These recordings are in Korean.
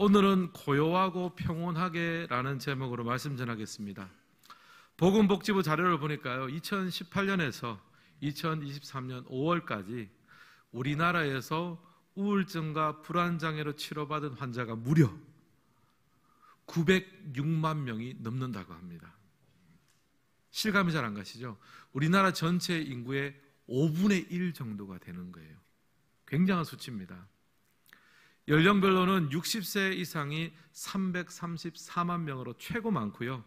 오늘은 고요하고 평온하게라는 제목으로 말씀 전하겠습니다. 보건복지부 자료를 보니까요, 2018년에서 2023년 5월까지 우리나라에서 우울증과 불안장애로 치료받은 환자가 무려 906만 명이 넘는다고 합니다. 실감이 잘 안 가시죠? 우리나라 전체 인구의 5분의 1 정도가 되는 거예요. 굉장한 수치입니다. 연령별로는 60세 이상이 334만 명으로 최고 많고요.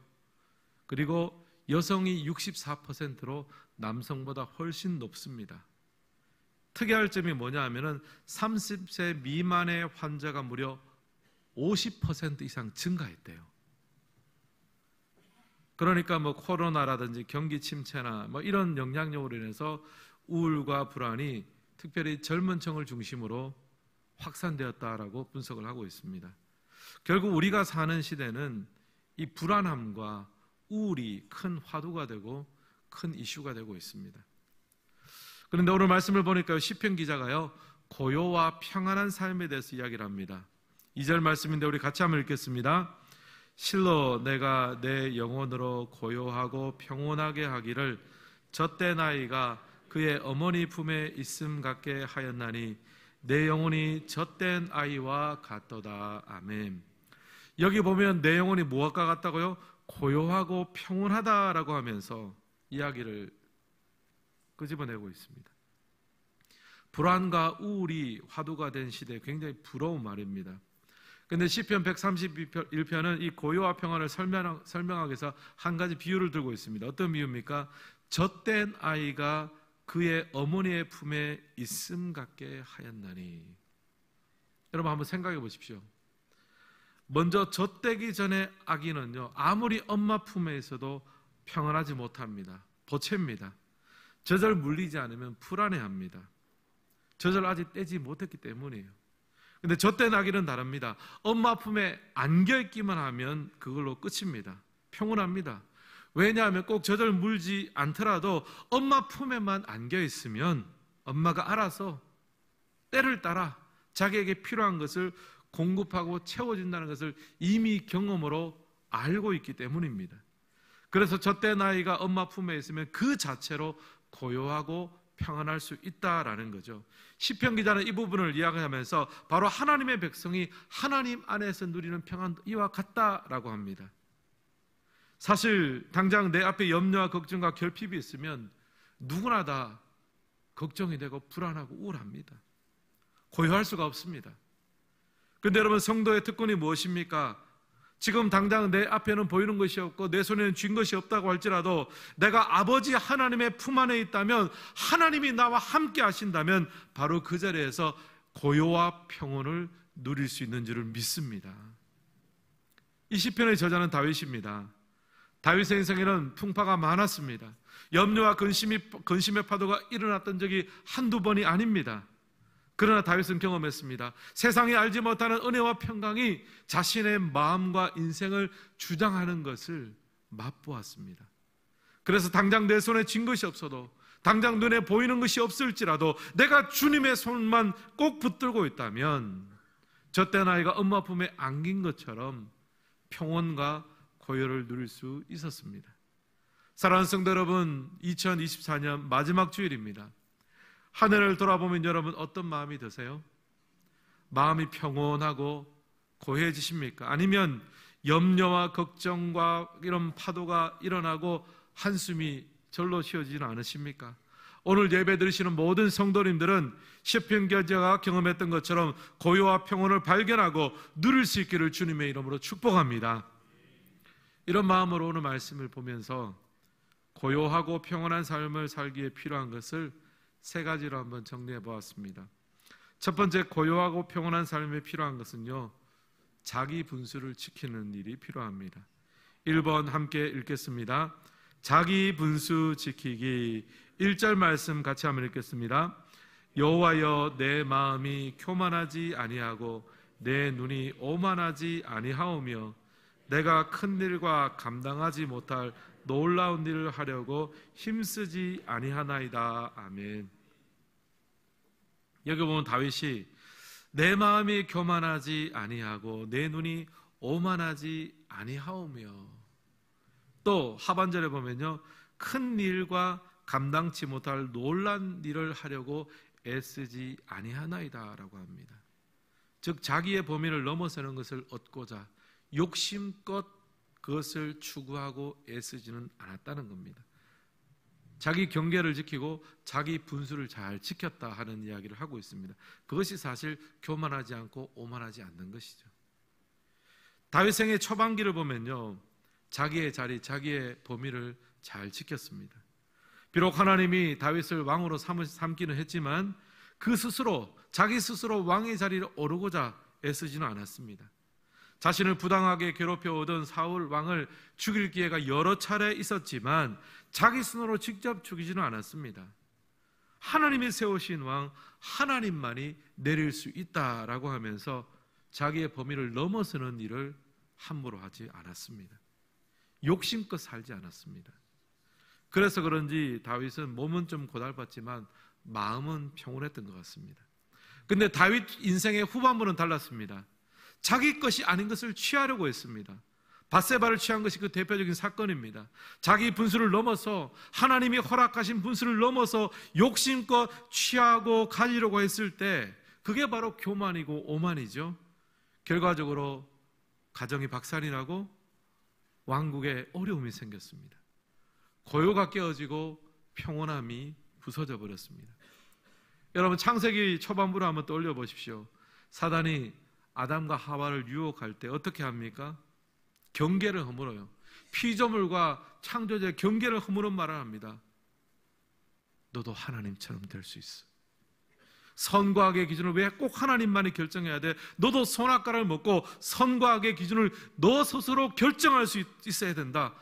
그리고 여성이 64%로 남성보다 훨씬 높습니다. 특이할 점이 뭐냐 하면은 30세 미만의 환자가 무려 50% 이상 증가했대요. 그러니까 코로나라든지 경기 침체나 이런 영향력으로 인해서 우울과 불안이 특별히 젊은 층을 중심으로 확산되었다라고 분석을 하고 있습니다. 결국 우리가 사는 시대는 이 불안함과 우울이 큰 화두가 되고 큰 이슈가 되고 있습니다. 그런데 오늘 말씀을 보니까 시편 기자가요, 고요와 평안한 삶에 대해서 이야기를 합니다. 2절 말씀인데 우리 같이 한번 읽겠습니다. 실로 내가 내 영혼으로 고요하고 평온하게 하기를 젖된 아이가 그의 어머니 품에 있음 같게 하였나니 내 영혼이 젖된 아이와 같도다. 아멘. 여기 보면 내 영혼이 무엇과 같다고요? 고요하고 평온하다라고 하면서 이야기를 끄집어내고 있습니다. 불안과 우울이 화두가 된 시대에 굉장히 부러운 말입니다. 그런데 시편 131편은 이 고요와 평안을 설명하기 위해서 한 가지 비유를 들고 있습니다. 어떤 비유입니까? 젖된 아이가 그의 어머니의 품에 있음 같게 하였나니. 여러분 한번 생각해 보십시오. 먼저 젖되기 전에 아기는요, 아무리 엄마 품에 있어도 평안하지 못합니다. 보채입니다. 젖을 물리지 않으면 불안해합니다. 젖을 아직 떼지 못했기 때문이에요. 근데 젖된 아기는 다릅니다. 엄마 품에 안겨있기만 하면 그걸로 끝입니다. 평온합니다. 왜냐하면 꼭 젖을 물지 않더라도 엄마 품에만 안겨있으면 엄마가 알아서 때를 따라 자기에게 필요한 것을 공급하고 채워준다는 것을 이미 경험으로 알고 있기 때문입니다. 그래서 젖된 아이가 엄마 품에 있으면 그 자체로 고요하고 평안할 수 있다라는 거죠. 시편 기자는 이 부분을 이야기하면서 바로 하나님의 백성이 하나님 안에서 누리는 평안 이와 같다라고 합니다. 사실 당장 내 앞에 염려와 걱정과 결핍이 있으면 누구나 다 걱정이 되고 불안하고 우울합니다. 고요할 수가 없습니다. 그런데 여러분, 성도의 특권이 무엇입니까? 지금 당장 내 앞에는 보이는 것이 없고 내 손에는 쥔 것이 없다고 할지라도 내가 아버지 하나님의 품 안에 있다면, 하나님이 나와 함께 하신다면 바로 그 자리에서 고요와 평온을 누릴 수 있는 줄을 믿습니다. 이 시편의 저자는 다윗입니다. 다윗의 인생에는 풍파가 많았습니다. 염려와 근심의 파도가 일어났던 적이 한두 번이 아닙니다. 그러나 다윗은 경험했습니다. 세상이 알지 못하는 은혜와 평강이 자신의 마음과 인생을 주장하는 것을 맛보았습니다. 그래서 당장 내 손에 쥔 것이 없어도, 당장 눈에 보이는 것이 없을지라도 내가 주님의 손만 꼭 붙들고 있다면 젖된 아이가 엄마 품에 안긴 것처럼 평온과 고요를 누릴 수 있었습니다. 사랑하는 성도 여러분, 2024년 마지막 주일입니다. 하늘을 돌아보면 여러분 어떤 마음이 드세요? 마음이 평온하고 고요해지십니까? 아니면 염려와 걱정과 이런 파도가 일어나고 한숨이 절로 쉬어지지는 않으십니까? 오늘 예배 드리시는 모든 성도님들은 시편 기자가 경험했던 것처럼 고요와 평온을 발견하고 누릴 수 있기를 주님의 이름으로 축복합니다. 이런 마음으로 오늘 말씀을 보면서 고요하고 평온한 삶을 살기 위해 필요한 것을 세 가지로 한번 정리해 보았습니다. 첫 번째, 고요하고 평온한 삶에 필요한 것은요, 자기 분수를 지키는 일이 필요합니다. 1번 함께 읽겠습니다. 자기 분수 지키기. 1절 말씀 같이 한번 읽겠습니다. 여호와여, 내 마음이 교만하지 아니하고 내 눈이 오만하지 아니하오며 내가 큰 일과 감당하지 못할 놀라운 일을 하려고 힘쓰지 아니하나이다. 아멘. 여기 보면 다윗이 내 마음이 교만하지 아니하고 내 눈이 오만하지 아니하오며, 또 하반절에 보면요, 큰 일과 감당치 못할 놀란 일을 하려고 애쓰지 아니하나이다 라고 합니다. 즉 자기의 범위를 넘어서는 것을 얻고자 욕심껏 그것을 추구하고 애쓰지는 않았다는 겁니다. 자기 경계를 지키고 자기 분수를 잘 지켰다 하는 이야기를 하고 있습니다. 그것이 사실 교만하지 않고 오만하지 않는 것이죠. 다윗 생의 초반기를 보면요, 자기의 자리, 자기의 범위를 잘 지켰습니다. 비록 하나님이 다윗을 왕으로 삼기는 했지만 그 스스로, 자기 스스로 왕의 자리를 오르고자 애쓰지는 않았습니다. 자신을 부당하게 괴롭혀오던 사울 왕을 죽일 기회가 여러 차례 있었지만 자기 손으로 직접 죽이지는 않았습니다. 하나님이 세우신 왕, 하나님만이 내릴 수 있다라고 하면서 자기의 범위를 넘어서는 일을 함부로 하지 않았습니다. 욕심껏 살지 않았습니다. 그래서 그런지 다윗은 몸은 좀 고달팠지만 마음은 평온했던 것 같습니다. 근데 다윗 인생의 후반부는 달랐습니다. 자기 것이 아닌 것을 취하려고 했습니다. 밧세바를 취한 것이 그 대표적인 사건입니다. 자기 분수를 넘어서, 하나님이 허락하신 분수를 넘어서 욕심껏 취하고 가지려고 했을 때 그게 바로 교만이고 오만이죠. 결과적으로 가정이 박살이 나고 왕국에 어려움이 생겼습니다. 고요가 깨어지고 평온함이 부서져 버렸습니다. 여러분, 창세기 초반부를 한번 떠올려 보십시오. 사단이 아담과 하와를 유혹할 때 어떻게 합니까? 경계를 허물어요. 피조물과 창조주의 경계를 허무는 말을 합니다. 너도 하나님처럼 될 수 있어. 선과 악의 기준을 왜 꼭 하나님만이 결정해야 돼? 너도 선악과를 먹고 선과 악의 기준을 너 스스로 결정할 수 있어야 된다.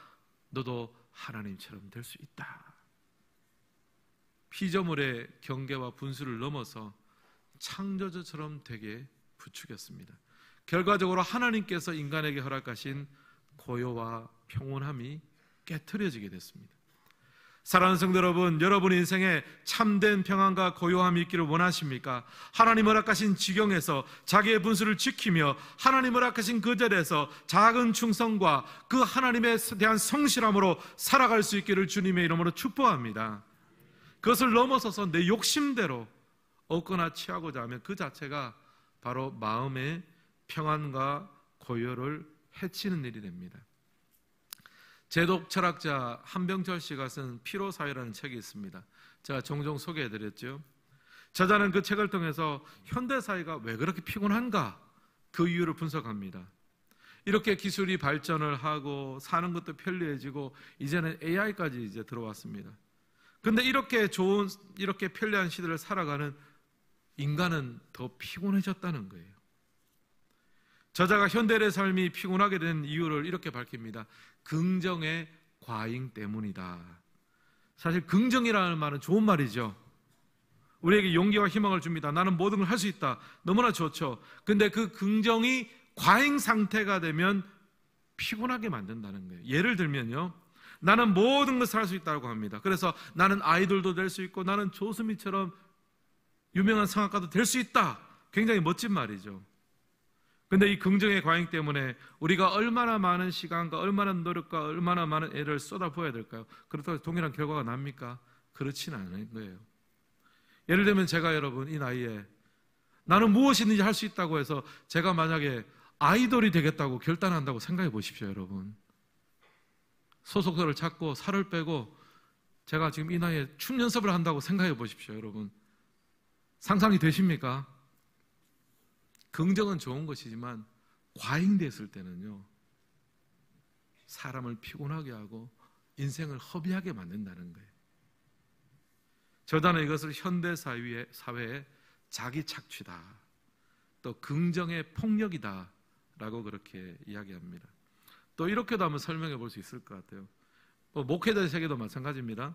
너도 하나님처럼 될 수 있다. 피조물의 경계와 분수를 넘어서 창조주처럼 되게 부추겼습니다. 결과적으로 하나님께서 인간에게 허락하신 고요와 평온함이 깨트려지게 됐습니다. 사랑하는 성도 여러분, 여러분 인생에 참된 평안과 고요함이 있기를 원하십니까? 하나님 허락하신 지경에서 자기의 분수를 지키며 하나님 허락하신 그 자리에서 작은 충성과 그 하나님에 대한 성실함으로 살아갈 수 있기를 주님의 이름으로 축복합니다. 그것을 넘어서서 내 욕심대로 얻거나 취하고자 하면 그 자체가 바로 마음의 평안과 고요를 해치는 일이 됩니다. 제독 철학자 한병철 씨가 쓴 피로사회라는 책이 있습니다. 제가 종종 소개해드렸죠. 저자는 그 책을 통해서 현대사회가 왜 그렇게 피곤한가, 그 이유를 분석합니다. 이렇게 기술이 발전을 하고 사는 것도 편리해지고 이제는 AI까지 이제 들어왔습니다. 근데 이렇게 편리한 시대를 살아가는 인간은 더 피곤해졌다는 거예요. 저자가 현대의 삶이 피곤하게 된 이유를 이렇게 밝힙니다. 긍정의 과잉 때문이다. 사실 긍정이라는 말은 좋은 말이죠. 우리에게 용기와 희망을 줍니다. 나는 모든 걸 할 수 있다. 너무나 좋죠. 근데 그 긍정이 과잉 상태가 되면 피곤하게 만든다는 거예요. 예를 들면요, 나는 모든 것을 할 수 있다고 합니다. 그래서 나는 아이돌도 될 수 있고 나는 조수미처럼 유명한 성악가도 될 수 있다. 굉장히 멋진 말이죠. 근데 이 긍정의 과잉 때문에 우리가 얼마나 많은 시간과 얼마나 노력과 얼마나 많은 애를 쏟아부어야 될까요? 그렇다고 동일한 결과가 납니까? 그렇지는 않은 거예요. 예를 들면 제가 여러분 이 나이에 나는 무엇이든지 할 수 있다고 해서 제가 만약에 아이돌이 되겠다고 결단한다고 생각해 보십시오. 여러분, 소속사를 찾고 살을 빼고 제가 지금 이 나이에 춤 연습을 한다고 생각해 보십시오. 여러분, 상상이 되십니까? 긍정은 좋은 것이지만 과잉됐을 때는요, 사람을 피곤하게 하고 인생을 허비하게 만든다는 거예요. 저자는 이것을 현대사회의 자기 착취다, 또 긍정의 폭력이다 라고 그렇게 이야기합니다. 또 이렇게도 한번 설명해 볼 수 있을 것 같아요. 목회자 세계도 마찬가지입니다.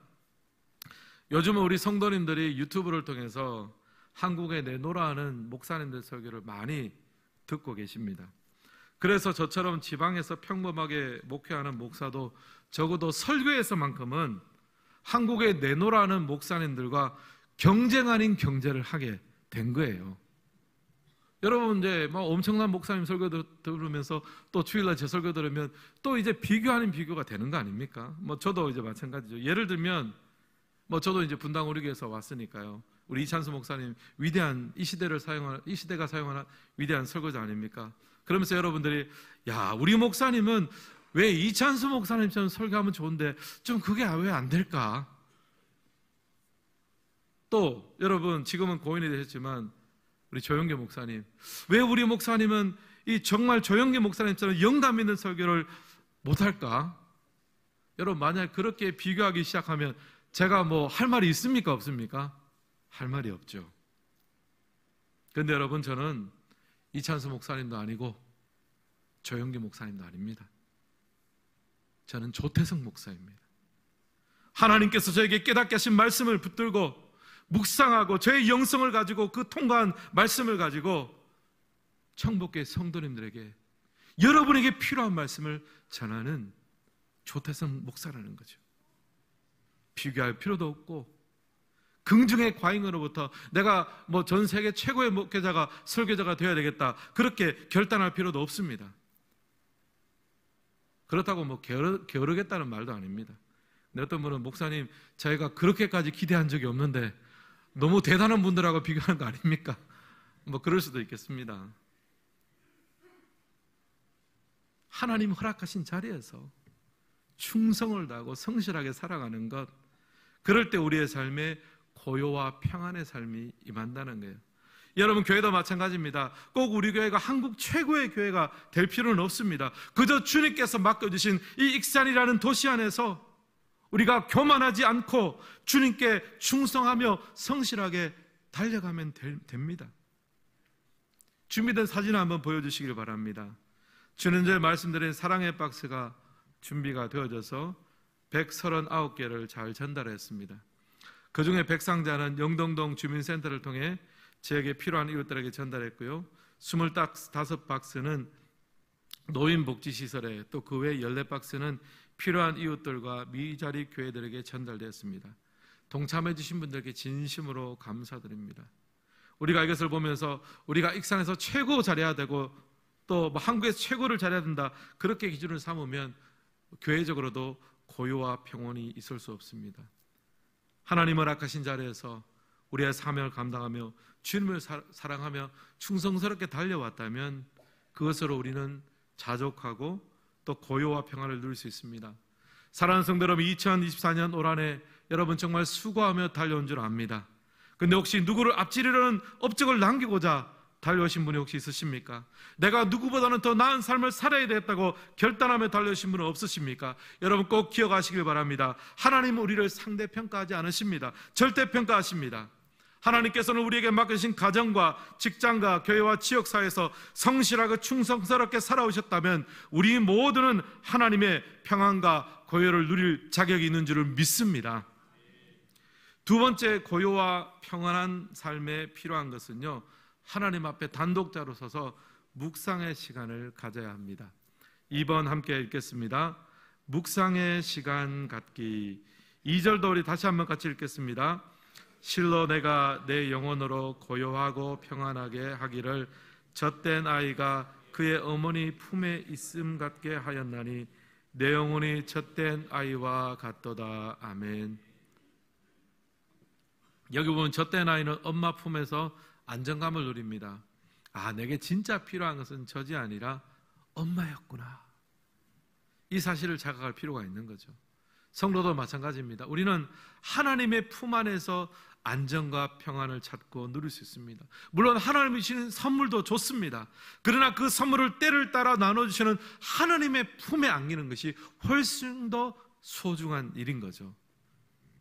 요즘은 우리 성도님들이 유튜브를 통해서 한국에 내노라 하는 목사님들 설교를 많이 듣고 계십니다. 그래서 저처럼 지방에서 평범하게 목회하는 목사도 적어도 설교에서만큼은 한국에 내노라 하는 목사님들과 경쟁 아닌 경제를 하게 된 거예요. 여러분 이제 막 엄청난 목사님 설교 들으면서 또 주일날 제 설교 들으면 또 이제 비교 아닌 비교가 되는 거 아닙니까? 뭐 저도 이제 마찬가지죠. 예를 들면 뭐 저도 이제 분당 우리교회에서 왔으니까요. 우리 이찬수 목사님 위대한 이 시대가 사용하는 위대한 설교자 아닙니까? 그러면서 여러분들이 야, 우리 목사님은 왜 이찬수 목사님처럼 설교하면 좋은데 좀 그게 왜 안 될까? 또 여러분 지금은 고인이 되셨지만 우리 조영계 목사님, 왜 우리 목사님은 이 정말 조영계 목사님처럼 영감 있는 설교를 못할까? 여러분 만약 그렇게 비교하기 시작하면 제가 뭐 할 말이 있습니까? 없습니까? 할 말이 없죠. 그런데 여러분 저는 이찬수 목사님도 아니고 조영계 목사님도 아닙니다. 저는 조태성 목사입니다. 하나님께서 저에게 깨닫게 하신 말씀을 붙들고 묵상하고 저의 영성을 가지고 그 통과한 말씀을 가지고 청복교회 성도님들에게 여러분에게 필요한 말씀을 전하는 조태성 목사라는 거죠. 비교할 필요도 없고 긍정의 과잉으로부터 내가 뭐 전 세계 최고의 목회자가 설교자가 되어야 되겠다 그렇게 결단할 필요도 없습니다. 그렇다고 뭐 게으르겠다는 말도 아닙니다. 근데 어떤 분은 목사님 저희가 그렇게까지 기대한 적이 없는데 너무 대단한 분들하고 비교하는 거 아닙니까? 뭐 그럴 수도 있겠습니다. 하나님 허락하신 자리에서 충성을 다하고 성실하게 살아가는 것, 그럴 때 우리의 삶에 고요와 평안의 삶이 임한다는 거예요. 여러분 교회도 마찬가지입니다. 꼭 우리 교회가 한국 최고의 교회가 될 필요는 없습니다. 그저 주님께서 맡겨주신 이 익산이라는 도시 안에서 우리가 교만하지 않고 주님께 충성하며 성실하게 달려가면 됩니다. 준비된 사진 한번 보여주시길 바랍니다. 지난주에 말씀드린 사랑의 박스가 준비가 되어져서 139개를 잘 전달했습니다. 그 중에 100상자는 영동동 주민센터를 통해 지역에 필요한 이웃들에게 전달했고요. 25박스는 노인복지시설에, 또 그 외 14박스는 필요한 이웃들과 미자리 교회들에게 전달되었습니다. 동참해 주신 분들께 진심으로 감사드립니다. 우리가 이것을 보면서 우리가 익산에서 최고 잘해야 되고 또 한국에서 최고를 잘해야 된다 그렇게 기준을 삼으면 교회적으로도 고요와 평온이 있을 수 없습니다. 하나님을 허락하신 자리에서 우리의 사명을 감당하며 주님을 사랑하며 충성스럽게 달려왔다면 그것으로 우리는 자족하고 또 고요와 평안을 누릴 수 있습니다. 사랑하는 성도 여러분, 2024년 올 한해 여러분 정말 수고하며 달려온 줄 압니다. 근데 혹시 누구를 앞지르려는 업적을 남기고자 달려오신 분이 혹시 있으십니까? 내가 누구보다는 더 나은 삶을 살아야 되겠다고 결단하며 달려오신 분은 없으십니까? 여러분 꼭 기억하시길 바랍니다. 하나님은 우리를 상대평가하지 않으십니다. 절대평가하십니다. 하나님께서는 우리에게 맡기신 가정과 직장과 교회와 지역사회에서 성실하고 충성스럽게 살아오셨다면 우리 모두는 하나님의 평안과 고요를 누릴 자격이 있는 줄을 믿습니다. 두 번째, 고요와 평안한 삶에 필요한 것은요, 하나님 앞에 단독자로 서서 묵상의 시간을 가져야 합니다. 2번 함께 읽겠습니다. 묵상의 시간 갖기. 2절도 우리 다시 한번 같이 읽겠습니다. 실로 내가 내 영혼으로 고요하고 평안하게 하기를 젖된 아이가 그의 어머니 품에 있음 같게 하였나니 내 영혼이 젖된 아이와 같도다. 아멘. 여기 보면 젖된 아이는 엄마 품에서 안정감을 누립니다. 아, 내게 진짜 필요한 것은 젖이 아니라 엄마였구나. 이 사실을 자각할 필요가 있는 거죠. 성도도 마찬가지입니다. 우리는 하나님의 품 안에서 안정과 평안을 찾고 누릴 수 있습니다. 물론 하나님이 주시는 선물도 좋습니다. 그러나 그 선물을 때를 따라 나눠주시는 하나님의 품에 안기는 것이 훨씬 더 소중한 일인 거죠.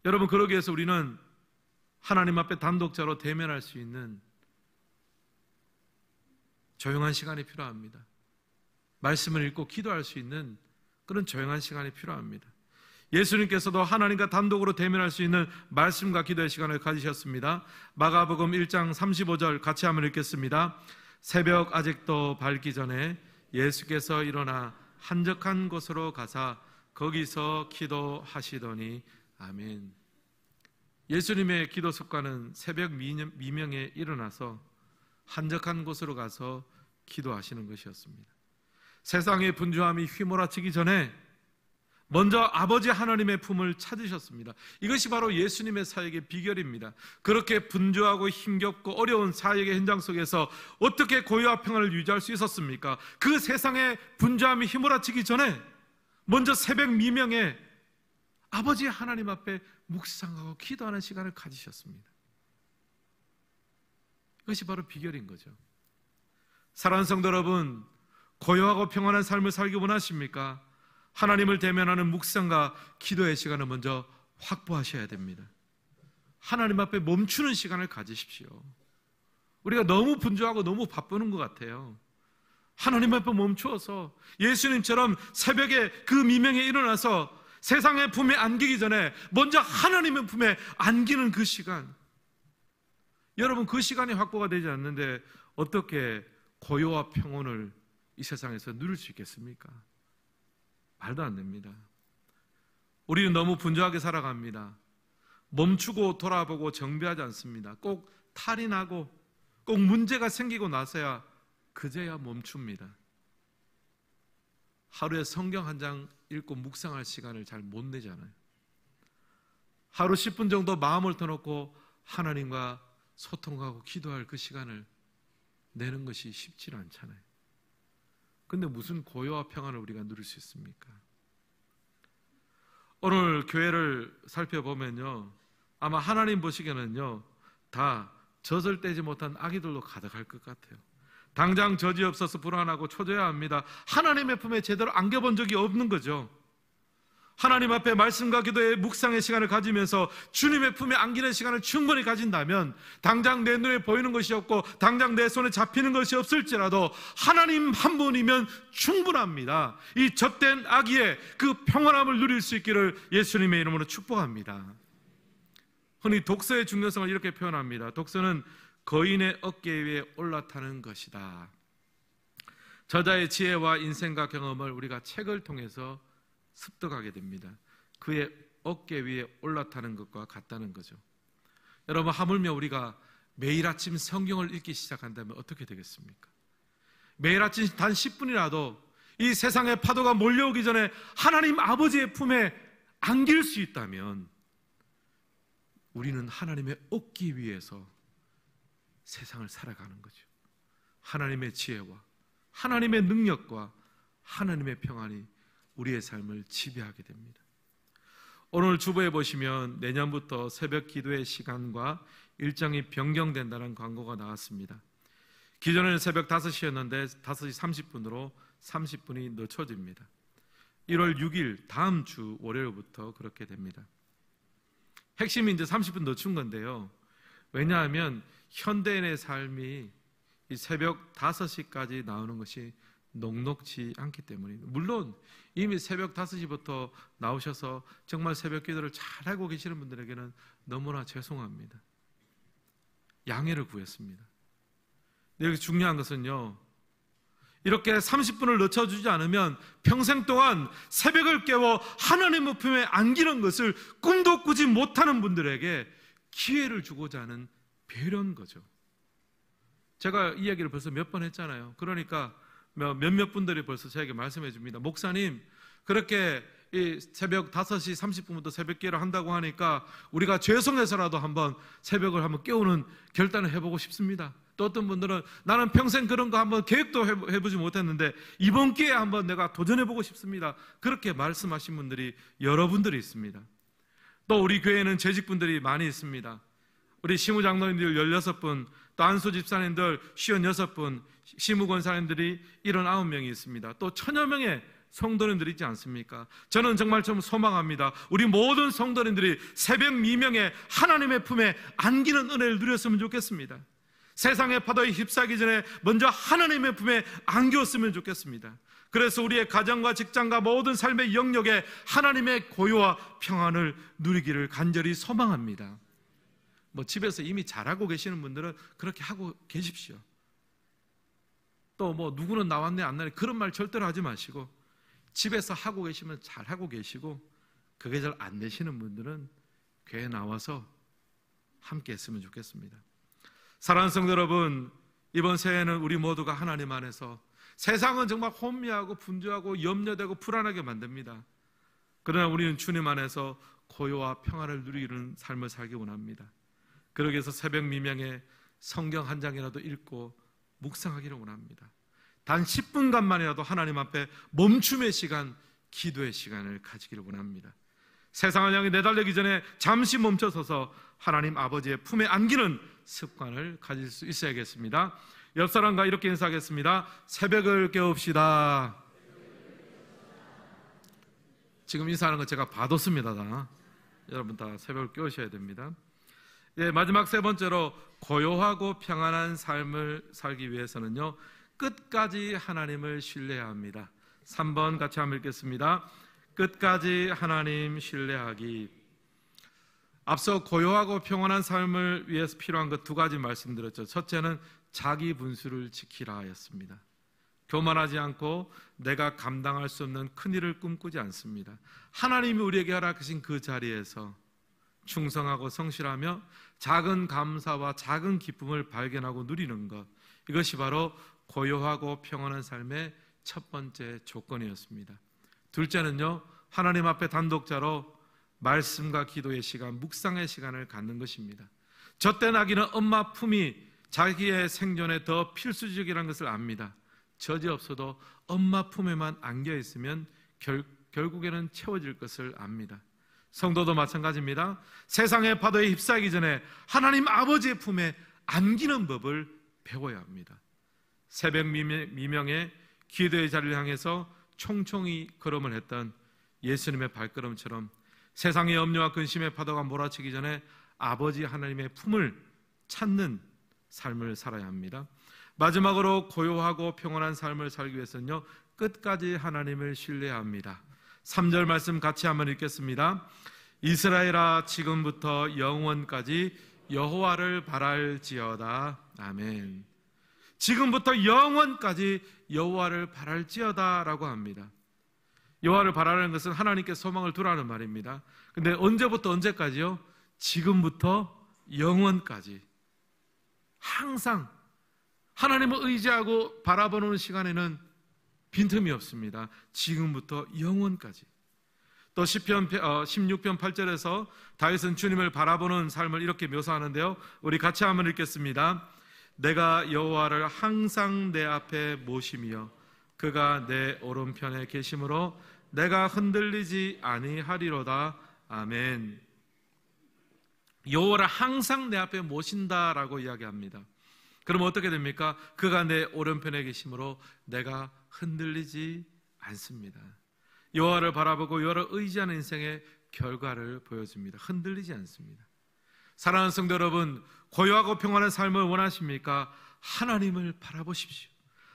여러분, 그러기 위해서 우리는 하나님 앞에 단독자로 대면할 수 있는 조용한 시간이 필요합니다. 말씀을 읽고 기도할 수 있는 그런 조용한 시간이 필요합니다. 예수님께서도 하나님과 단독으로 대면할 수 있는 말씀과 기도의 시간을 가지셨습니다. 마가복음 1장 35절 같이 한번 읽겠습니다. 새벽 아직도 밝기 전에 예수께서 일어나 한적한 곳으로 가사 거기서 기도하시더니 아멘. 예수님의 기도 습관은 새벽 미명에 일어나서 한적한 곳으로 가서 기도하시는 것이었습니다. 세상의 분주함이 휘몰아치기 전에 먼저 아버지 하나님의 품을 찾으셨습니다. 이것이 바로 예수님의 사역의 비결입니다. 그렇게 분주하고 힘겹고 어려운 사역의 현장 속에서 어떻게 고요와 평안을 유지할 수 있었습니까? 그 세상의 분주함이 휘몰아치기 전에 먼저 새벽 미명에 아버지 하나님 앞에 묵상하고 기도하는 시간을 가지셨습니다. 이것이 바로 비결인 거죠. 사랑하는 성도 여러분, 고요하고 평안한 삶을 살기 원하십니까? 하나님을 대면하는 묵상과 기도의 시간을 먼저 확보하셔야 됩니다. 하나님 앞에 멈추는 시간을 가지십시오. 우리가 너무 분주하고 너무 바쁘는 것 같아요. 하나님 앞에 멈추어서 예수님처럼 새벽에 그 미명에 일어나서 세상의 품에 안기기 전에 먼저 하나님의 품에 안기는 그 시간, 여러분, 그 시간이 확보가 되지 않는데 어떻게 고요와 평온을 이 세상에서 누릴 수 있겠습니까? 말도 안 됩니다. 우리는 너무 분주하게 살아갑니다. 멈추고 돌아보고 정비하지 않습니다. 꼭 탈이 나고 꼭 문제가 생기고 나서야 그제야 멈춥니다. 하루에 성경 한 장 읽고 묵상할 시간을 잘 못 내잖아요. 하루 10분 정도 마음을 터놓고 하나님과 소통하고 기도할 그 시간을 내는 것이 쉽지 않잖아요. 근데 무슨 고요와 평안을 우리가 누릴 수 있습니까? 오늘 교회를 살펴보면요, 아마 하나님 보시기에는요 다 젖을 떼지 못한 아기들로 가득할 것 같아요. 당장 젖이 없어서 불안하고 초조해야 합니다. 하나님의 품에 제대로 안겨본 적이 없는 거죠. 하나님 앞에 말씀과 기도의 묵상의 시간을 가지면서 주님의 품에 안기는 시간을 충분히 가진다면 당장 내 눈에 보이는 것이 없고 당장 내 손에 잡히는 것이 없을지라도 하나님 한 분이면 충분합니다. 이 젖된 아기의 그 평안함을 누릴 수 있기를 예수님의 이름으로 축복합니다. 흔히 독서의 중요성을 이렇게 표현합니다. 독서는 거인의 어깨 위에 올라타는 것이다. 저자의 지혜와 인생과 경험을 우리가 책을 통해서 습득하게 됩니다. 그의 어깨 위에 올라타는 것과 같다는 거죠. 여러분, 하물며 우리가 매일 아침 성경을 읽기 시작한다면 어떻게 되겠습니까? 매일 아침 단 10분이라도 이 세상의 파도가 몰려오기 전에 하나님 아버지의 품에 안길 수 있다면 우리는 하나님의 어깨 위에서 세상을 살아가는 거죠. 하나님의 지혜와 하나님의 능력과 하나님의 평안이 우리의 삶을 지배하게 됩니다. 오늘 주보에 보시면 내년부터 새벽 기도의 시간과 일정이 변경된다는 광고가 나왔습니다. 기존에는 새벽 5시였는데 5시 30분으로 30분이 늦춰집니다. 1월 6일 다음 주 월요일부터 그렇게 됩니다. 핵심이 이제 30분 늦춘 건데요. 왜냐하면 현대인의 삶이 이 새벽 5시까지 나오는 것이 녹록지 않기 때문입니다. 물론 이미 새벽 5시부터 나오셔서 정말 새벽 기도를 잘하고 계시는 분들에게는 너무나 죄송합니다. 양해를 구했습니다. 여기 중요한 것은요, 이렇게 30분을 늦춰주지 않으면 평생 동안 새벽을 깨워 하나님의 품에 안기는 것을 꿈도 꾸지 못하는 분들에게 기회를 주고자 하는 배려인 거죠. 제가 이 이야기를 벌써 몇 번 했잖아요. 그러니까 몇몇 분들이 벌써 저에게 말씀해 줍니다. 목사님, 그렇게 이 새벽 5시 30분부터 새벽 기도를 한다고 하니까 우리가 죄송해서라도 한번 새벽을 한번 깨우는 결단을 해보고 싶습니다. 또 어떤 분들은 나는 평생 그런 거 한번 계획도 해보지 못했는데 이번 기회에 한번 내가 도전해보고 싶습니다. 그렇게 말씀하신 분들이 여러분들이 있습니다. 또 우리 교회에는 재직분들이 많이 있습니다. 우리 시무장로님들 16분, 또 안수 집사님들 56분, 시무권사님들이 79명이 있습니다. 또 1000여 명의 성도님들이 있지 않습니까? 저는 정말 좀 소망합니다. 우리 모든 성도님들이 새벽 미명에 하나님의 품에 안기는 은혜를 누렸으면 좋겠습니다. 세상의 파도에 휩싸이기 전에 먼저 하나님의 품에 안겼으면 좋겠습니다. 그래서 우리의 가정과 직장과 모든 삶의 영역에 하나님의 고요와 평안을 누리기를 간절히 소망합니다. 집에서 이미 잘하고 계시는 분들은 그렇게 하고 계십시오. 또 누구는 나왔네 안 나왔네 그런 말 절대로 하지 마시고 집에서 하고 계시면 잘하고 계시고 그게 잘 안 되시는 분들은 교회에 나와서 함께 했으면 좋겠습니다. 사랑하는 성도 여러분, 이번 새해는 우리 모두가 하나님 안에서, 세상은 정말 혼미하고 분주하고 염려되고 불안하게 만듭니다. 그러나 우리는 주님 안에서 고요와 평안을 누리는 삶을 살기 원합니다. 그러기 위해서 새벽 미명에 성경 한 장이라도 읽고 묵상하기를 원합니다. 단 10분간만이라도 하나님 앞에 멈춤의 시간, 기도의 시간을 가지기를 원합니다. 세상을 향해 내달리기 전에 잠시 멈춰서서 하나님 아버지의 품에 안기는 습관을 가질 수 있어야겠습니다. 옆 사람과 이렇게 인사하겠습니다. 새벽을 깨웁시다. 지금 인사하는 거 제가 봐뒀습니다. 다. 여러분 다 새벽을 깨우셔야 됩니다. 예, 마지막 세 번째로 고요하고 평안한 삶을 살기 위해서는요, 끝까지 하나님을 신뢰해야 합니다. 3번 같이 한번 읽겠습니다. 끝까지 하나님 신뢰하기. 앞서 고요하고 평안한 삶을 위해서 필요한 것 두 가지 말씀드렸죠. 첫째는 자기 분수를 지키라 하였습니다. 교만하지 않고 내가 감당할 수 없는 큰일을 꿈꾸지 않습니다. 하나님이 우리에게 허락하신 그 자리에서 충성하고 성실하며 작은 감사와 작은 기쁨을 발견하고 누리는 것, 이것이 바로 고요하고 평안한 삶의 첫 번째 조건이었습니다. 둘째는요, 하나님 앞에 단독자로 말씀과 기도의 시간, 묵상의 시간을 갖는 것입니다. 젖된 아기는 엄마 품이 자기의 생존에 더 필수적이라는 것을 압니다. 젖이 없어도 엄마 품에만 안겨 있으면 결국에는 채워질 것을 압니다. 성도도 마찬가지입니다. 세상의 파도에 휩싸이기 전에 하나님 아버지의 품에 안기는 법을 배워야 합니다. 새벽 미명에 기도의 자리를 향해서 총총히 걸음을 했던 예수님의 발걸음처럼 세상의 염려와 근심의 파도가 몰아치기 전에 아버지 하나님의 품을 찾는 삶을 살아야 합니다. 마지막으로 고요하고 평온한 삶을 살기 위해서는요, 끝까지 하나님을 신뢰해야 합니다. 3절 말씀 같이 한번 읽겠습니다. 이스라엘아, 지금부터 영원까지 여호와를 바랄지어다. 아멘. 지금부터 영원까지 여호와를 바랄지어다 라고 합니다. 여호와를 바라는 것은 하나님께 소망을 두라는 말입니다. 근데 언제부터 언제까지요? 지금부터 영원까지. 항상 하나님을 의지하고 바라보는 시간에는 빈틈이 없습니다. 지금부터 영원까지. 또 시편 16편 8절에서 다윗은 주님을 바라보는 삶을 이렇게 묘사하는데요, 우리 같이 한번 읽겠습니다. 내가 여호와를 항상 내 앞에 모시며 그가 내 오른편에 계심으로 내가 흔들리지 아니하리로다. 아멘. 여호와를 항상 내 앞에 모신다라고 이야기합니다. 그러면 어떻게 됩니까? 그가 내 오른편에 계심으로 내가 흔들리지 않습니다. 여호와를 바라보고 여호와를 의지하는 인생의 결과를 보여줍니다. 흔들리지 않습니다. 사랑하는 성도 여러분, 고요하고 평안한 삶을 원하십니까? 하나님을 바라보십시오.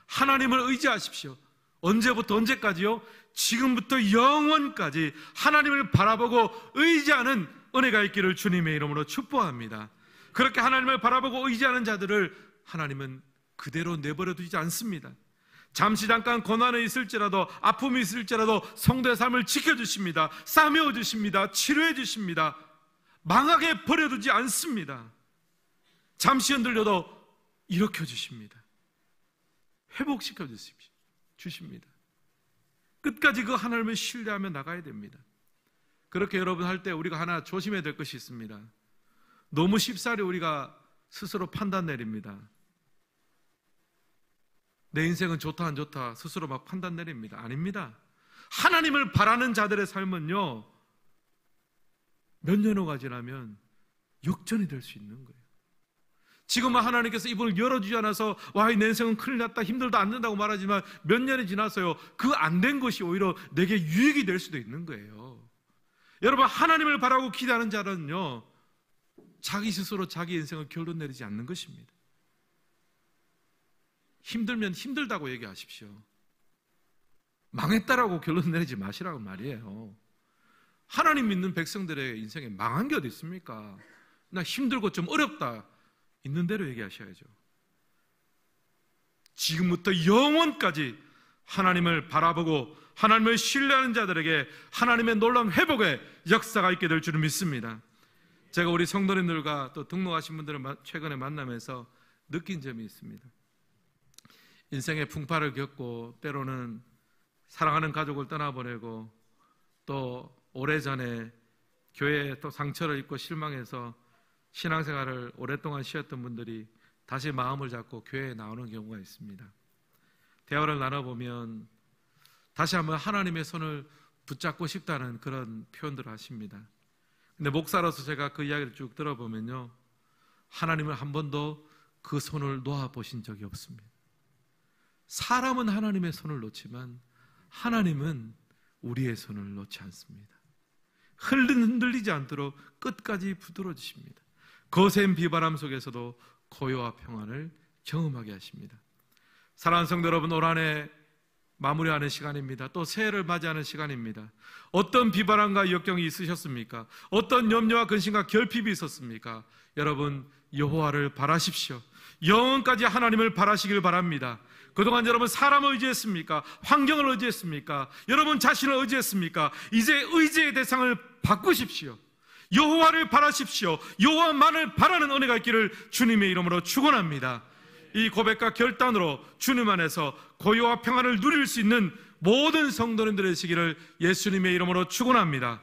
하나님을 의지하십시오. 언제부터 언제까지요? 지금부터 영원까지 하나님을 바라보고 의지하는 은혜가 있기를 주님의 이름으로 축복합니다. 그렇게 하나님을 바라보고 의지하는 자들을 하나님은 그대로 내버려 두지 않습니다. 잠깐 고난이 있을지라도, 아픔이 있을지라도 성도의 삶을 지켜주십니다. 싸매어 주십니다. 치료해 주십니다. 망하게 버려두지 않습니다. 잠시 흔들려도 일으켜 주십니다. 회복시켜 주십니다. 끝까지 그 하나님을 신뢰하며 나가야 됩니다. 그렇게 여러분 할 때 우리가 하나 조심해야 될 것이 있습니다. 너무 쉽사리 우리가 스스로 판단 내립니다. 내 인생은 좋다 안 좋다 스스로 막 판단 내립니다. 아닙니다. 하나님을 바라는 자들의 삶은요, 몇 년 후가 지나면 역전이 될 수 있는 거예요. 지금은 하나님께서 이분을 열어주지 않아서 와, 내 인생은 큰일 났다, 힘들다, 안 된다고 말하지만 몇 년이 지나서요, 그 안 된 것이 오히려 내게 유익이 될 수도 있는 거예요. 여러분, 하나님을 바라고 기도하는 자는요, 자기 스스로 자기 인생을 결론 내리지 않는 것입니다. 힘들면 힘들다고 얘기하십시오. 망했다라고 결론 내리지 마시라고 말이에요. 하나님 믿는 백성들의 인생에 망한 게 어디 있습니까? 나 힘들고 좀 어렵다, 있는 대로 얘기하셔야죠. 지금부터 영원까지 하나님을 바라보고 하나님을 신뢰하는 자들에게 하나님의 놀라운 회복의 역사가 있게 될 줄을 믿습니다. 제가 우리 성도님들과 또 등록하신 분들을 최근에 만나면서 느낀 점이 있습니다. 인생의 풍파를 겪고 때로는 사랑하는 가족을 떠나보내고 또 오래전에 교회에 또 상처를 입고 실망해서 신앙생활을 오랫동안 쉬었던 분들이 다시 마음을 잡고 교회에 나오는 경우가 있습니다. 대화를 나눠보면 다시 한번 하나님의 손을 붙잡고 싶다는 그런 표현들을 하십니다. 근데 목사로서 제가 그 이야기를 쭉 들어보면요, 하나님을 한 번도 그 손을 놓아보신 적이 없습니다. 사람은 하나님의 손을 놓지만 하나님은 우리의 손을 놓지 않습니다. 흔들리지 않도록 끝까지 붙들어 주십니다. 거센 비바람 속에서도 고요와 평안을 경험하게 하십니다. 사랑하는 성도 여러분, 올 한 해 마무리하는 시간입니다. 또 새해를 맞이하는 시간입니다. 어떤 비바람과 역경이 있으셨습니까? 어떤 염려와 근심과 결핍이 있었습니까? 여러분, 여호와를 바라십시오. 영원까지 하나님을 바라시길 바랍니다. 그동안 여러분 사람을 의지했습니까? 환경을 의지했습니까? 여러분 자신을 의지했습니까? 이제 의지의 대상을 바꾸십시오. 여호와를 바라십시오. 여호와만을 바라는 은혜가 있기를 주님의 이름으로 축원합니다. 이 고백과 결단으로 주님 안에서 고요와 평안을 누릴 수 있는 모든 성도님들의 시기를 예수님의 이름으로 축원합니다.